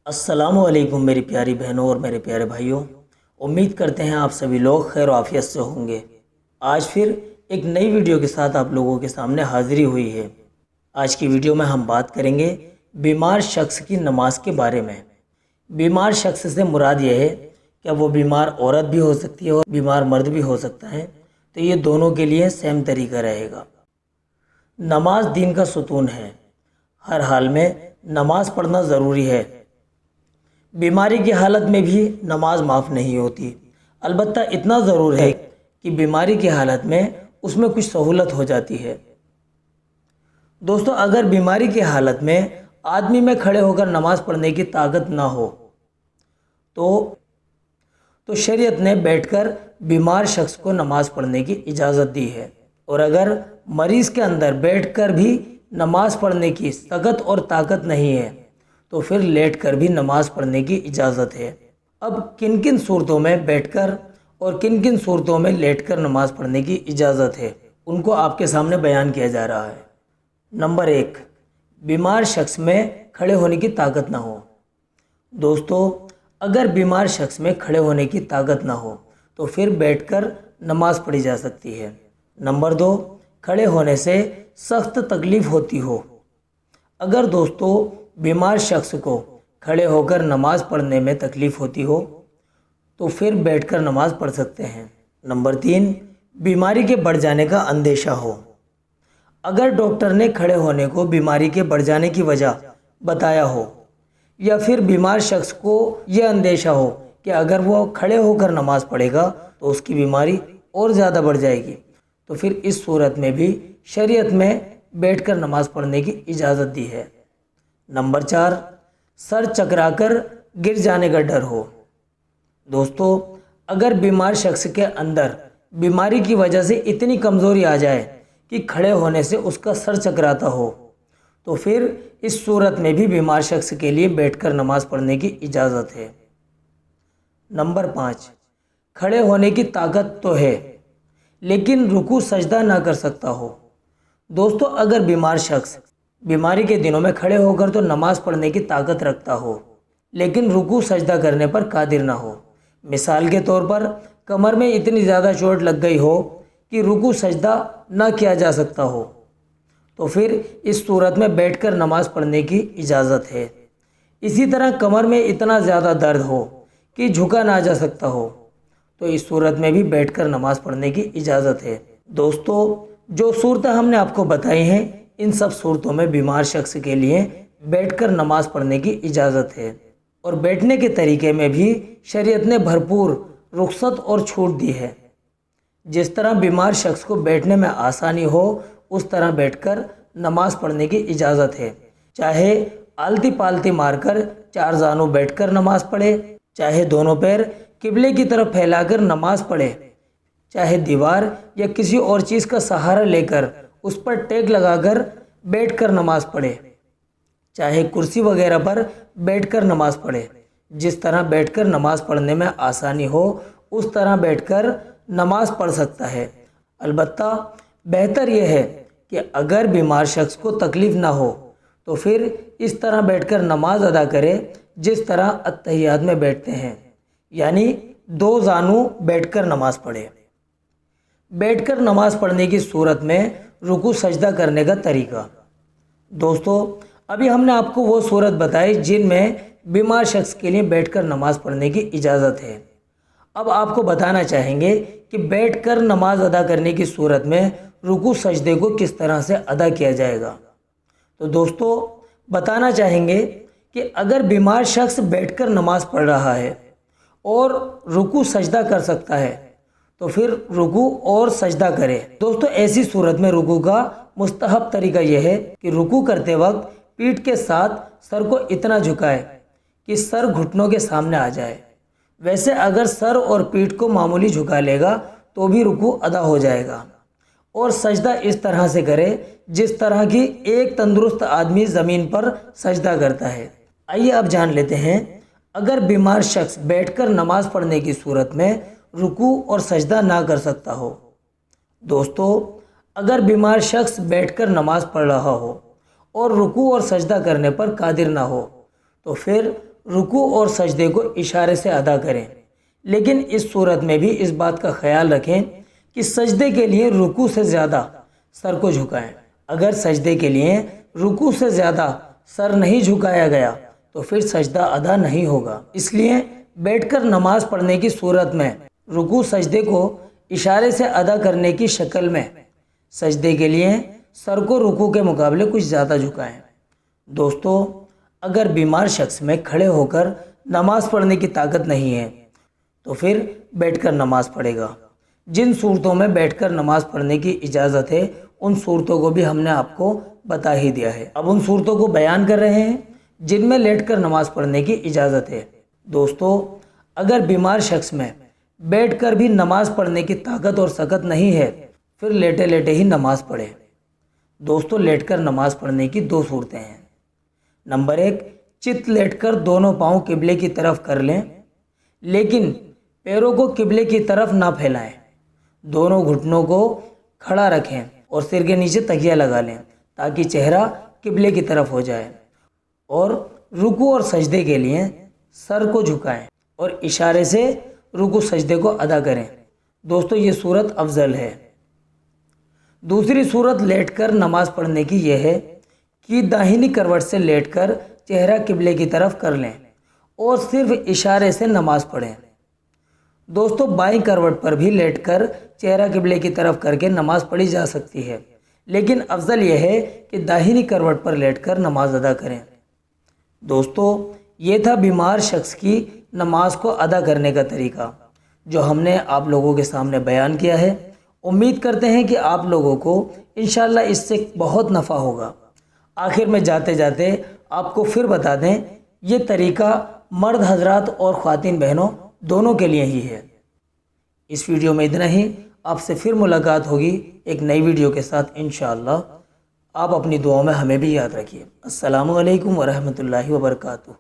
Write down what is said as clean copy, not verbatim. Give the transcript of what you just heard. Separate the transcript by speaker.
Speaker 1: अस्सलाम वालेकुम मेरी प्यारी बहनों और मेरे प्यारे भाइयों। उम्मीद करते हैं आप सभी लोग खैर आफियत से होंगे। आज फिर एक नई वीडियो के साथ आप लोगों के सामने हाज़िरी हुई है। आज की वीडियो में हम बात करेंगे बीमार शख्स की नमाज के बारे में। बीमार शख्स से मुराद यह है कि वो बीमार औरत भी हो सकती है और बीमार मर्द भी हो सकता है, तो ये दोनों के लिए सेम तरीका रहेगा। नमाज दीन का सुतून है, हर हाल में नमाज पढ़ना ज़रूरी है। बीमारी की हालत में भी नमाज माफ़ नहीं होती, अलबत्ता इतना ज़रूर है कि बीमारी की हालत में उसमें कुछ सहूलत हो जाती है। दोस्तों, अगर बीमारी की हालत में आदमी में खड़े होकर नमाज पढ़ने की ताकत ना हो तो शरीयत ने बैठकर बीमार शख्स को नमाज पढ़ने की इजाज़त दी है। और अगर मरीज़ के अंदर बैठकर भी नमाज पढ़ने की सख्त और ताकत नहीं है तो फिर लेटकर भी नमाज पढ़ने की इजाज़त है। अब किन किन सूरतों में बैठकर और किन किन सूरतों में लेटकर नमाज पढ़ने की इजाज़त है, उनको आपके सामने बयान किया जा रहा है। नंबर 1, बीमार शख्स में खड़े होने की ताकत ना हो। दोस्तों, अगर बीमार शख्स में खड़े होने की ताकत ना हो तो फिर बैठकर नमाज पढ़ी जा सकती है। नंबर 2, खड़े होने से सख्त तकलीफ़ होती हो। अगर दोस्तों बीमार शख्स को खड़े होकर नमाज पढ़ने में तकलीफ़ होती हो तो फिर बैठकर नमाज पढ़ सकते हैं। नंबर 3, बीमारी के बढ़ जाने का अंदेशा हो। अगर डॉक्टर ने खड़े होने को बीमारी के बढ़ जाने की वजह बताया हो या फिर बीमार शख्स को यह अंदेशा हो कि अगर वो खड़े होकर नमाज पढ़ेगा तो उसकी बीमारी और ज़्यादा बढ़ जाएगी, तो फिर इस सूरत में भी शरीयत में बैठकर नमाज पढ़ने की इजाज़त दी है। नंबर 4, सर चकराकर गिर जाने का डर हो। दोस्तों, अगर बीमार शख्स के अंदर बीमारी की वजह से इतनी कमज़ोरी आ जाए कि खड़े होने से उसका सर चकराता हो तो फिर इस सूरत में भी बीमार शख्स के लिए बैठकर नमाज पढ़ने की इजाज़त है। नंबर 5, खड़े होने की ताकत तो है लेकिन रुकू सजदा ना कर सकता हो। दोस्तों, अगर बीमार शख्स बीमारी के दिनों में खड़े होकर तो नमाज पढ़ने की ताकत रखता हो लेकिन रुकू सजदा करने पर कादिर ना हो, मिसाल के तौर पर कमर में इतनी ज़्यादा चोट लग गई हो कि रुकू सजदा ना किया जा सकता हो, तो फिर इस सूरत में बैठकर नमाज पढ़ने की इजाज़त है। इसी तरह कमर में इतना ज़्यादा दर्द हो कि झुका ना जा सकता हो तो इस सूरत में भी बैठकर नमाज पढ़ने की इजाज़त है। दोस्तों, जो सूरतें हमने आपको बताई हैं, इन सब सूरतों में बीमार शख्स के लिए बैठकर नमाज पढ़ने की इजाज़त है। और बैठने के तरीके में भी शरीयत ने भरपूर रुख्सत और छूट दी है। जिस तरह बीमार शख्स को बैठने में आसानी हो उस तरह बैठकर नमाज पढ़ने की इजाज़त है। चाहे आलती पालती मारकर 4 जानू बैठकर नमाज पढ़े, चाहे दोनों पैर किबले की तरफ फैलाकर नमाज पढ़े, चाहे दीवार या किसी और चीज़ का सहारा लेकर उस पर टेक लगाकर बैठकर नमाज पढ़े, चाहे कुर्सी वगैरह पर बैठकर नमाज पढ़े। जिस तरह बैठकर नमाज पढ़ने में आसानी हो उस तरह बैठकर नमाज पढ़ सकता है। अलबत्ता बेहतर यह है कि अगर बीमार शख्स को तकलीफ़ ना हो तो फिर इस तरह बैठकर नमाज अदा करे जिस तरह अत्तहियात में बैठते हैं, यानी 2 जानू बैठकर नमाज पढ़े। बैठकर नमाज पढ़ने की सूरत में रुकू सजदा करने का तरीका। दोस्तों, अभी हमने आपको वो सूरत बताई जिनमें बीमार शख्स के लिए बैठकर नमाज पढ़ने की इजाज़त है। अब आपको बताना चाहेंगे कि बैठकर नमाज अदा करने की सूरत में रुकू सजदे को किस तरह से अदा किया जाएगा। तो दोस्तों, बताना चाहेंगे कि अगर बीमार शख्स बैठकर नमाज पढ़ रहा है और रुकू सजदा कर सकता है तो फिर रुकू और सजदा करे। दोस्तों, ऐसी सूरत में रुकू का मुस्तहब तरीका यह है कि रुकू करते वक्त पीठ के साथ सर को इतना झुकाए कि सर घुटनों के सामने आ जाए। वैसे अगर सर और पीठ को मामूली झुका लेगा तो भी रुकू अदा हो जाएगा। और सजदा इस तरह से करे जिस तरह की एक तंदुरुस्त आदमी ज़मीन पर सजदा करता है। आइए अब जान लेते हैं, अगर बीमार शख्स बैठकर नमाज पढ़ने की सूरत में रुकू और सजदा ना कर सकता हो। दोस्तों, अगर बीमार शख्स बैठकर नमाज पढ़ रहा हो और रुकू और सजदा करने पर कादिर ना हो तो फिर رکوع اور سجدے کو اشارے سے ادا کریں، لیکن اس صورت میں بھی اس بات کا خیال رکھیں کہ سجدے کے لیے رکوع سے زیادہ سر کو جھکائیں۔ اگر سجدے کے لیے رکوع سے زیادہ سر نہیں جھکایا گیا تو پھر سجدہ ادا نہیں ہوگا۔ اس لیے بیٹھ کر نماز پڑھنے کی صورت میں رکوع سجدے کو اشارے سے ادا کرنے کی شکل میں سجدے کے لیے سر کو رکوع کے مقابلے کچھ زیادہ جھکائیں۔ دوستو، اگر بیمار شخص میں کھڑے ہو کر نماز پڑھنے کی طاقت نہیں ہے تو پھر بیٹھ کر نماز پڑھے گا۔ جن صورتوں میں بیٹھ کر نماز پڑھنے کی اجازت ہے ان صورتوں کو بھی ہم نے آپ کو بتا ہی دیا ہے۔ اب ان صورتوں کو بیان کر رہے ہیں جن میں لیٹ کر نماز پڑھنے کی اجازت ہے۔ دوستو، اگر بیمار شخص میں بیٹھ کر بھی نماز پڑھنے کی طاقت اور سکت نہیں ہے پھر لیٹے لیٹے ہی نماز پڑھے۔ دوستو، لیٹ کر نماز پڑھنے کی دو صورتیں ہیں۔ نمبر 1، چت لیٹ کر دونوں پاؤں قبلے کی طرف کر لیں، لیکن پیروں کو قبلے کی طرف نہ پھیلائیں۔ دونوں گھٹنوں کو کھڑا رکھیں اور سر کے نیچے تکیہ لگا لیں تاکہ چہرہ قبلے کی طرف ہو جائے، اور رکوع اور سجدے کے لیے سر کو جھکائیں اور اشارے سے رکوع سجدے کو ادا کریں۔ دوستو، یہ صورت افضل ہے۔ دوسری صورت لیٹ کر نماز پڑھنے کی یہ ہے کہ داہنی کروٹ سے لیٹ کر چہرہ قبلے کی طرف کر لیں اور صرف اشارے سے نماز پڑھیں۔ دوستو، بائیں کروٹ پر بھی لیٹ کر چہرہ قبلے کی طرف کر کے نماز پڑھی جا سکتی ہے، لیکن افضل یہ ہے کہ داہنی کروٹ پر لیٹ کر نماز ادا کریں۔ دوستو، یہ تھا بیمار شخص کی نماز کو ادا کرنے کا طریقہ جو ہم نے آپ لوگوں کے سامنے بیان کیا ہے۔ امید کرتے ہیں کہ آپ لوگوں کو انشاءاللہ اس سے بہت نفع ہوگا۔ آخر میں جاتے جاتے آپ کو پھر بتا دیں، یہ طریقہ مرد حضرات اور خواتین بہنوں دونوں کے لیے ہی ہے۔ اس ویڈیو میں اتنا ہی۔ آپ سے پھر ملاقات ہوگی ایک نئی ویڈیو کے ساتھ انشاءاللہ۔ آپ اپنی دعاؤں میں ہمیں بھی یاد رکھیے۔ السلام علیکم ورحمۃ اللہ وبرکاتہ۔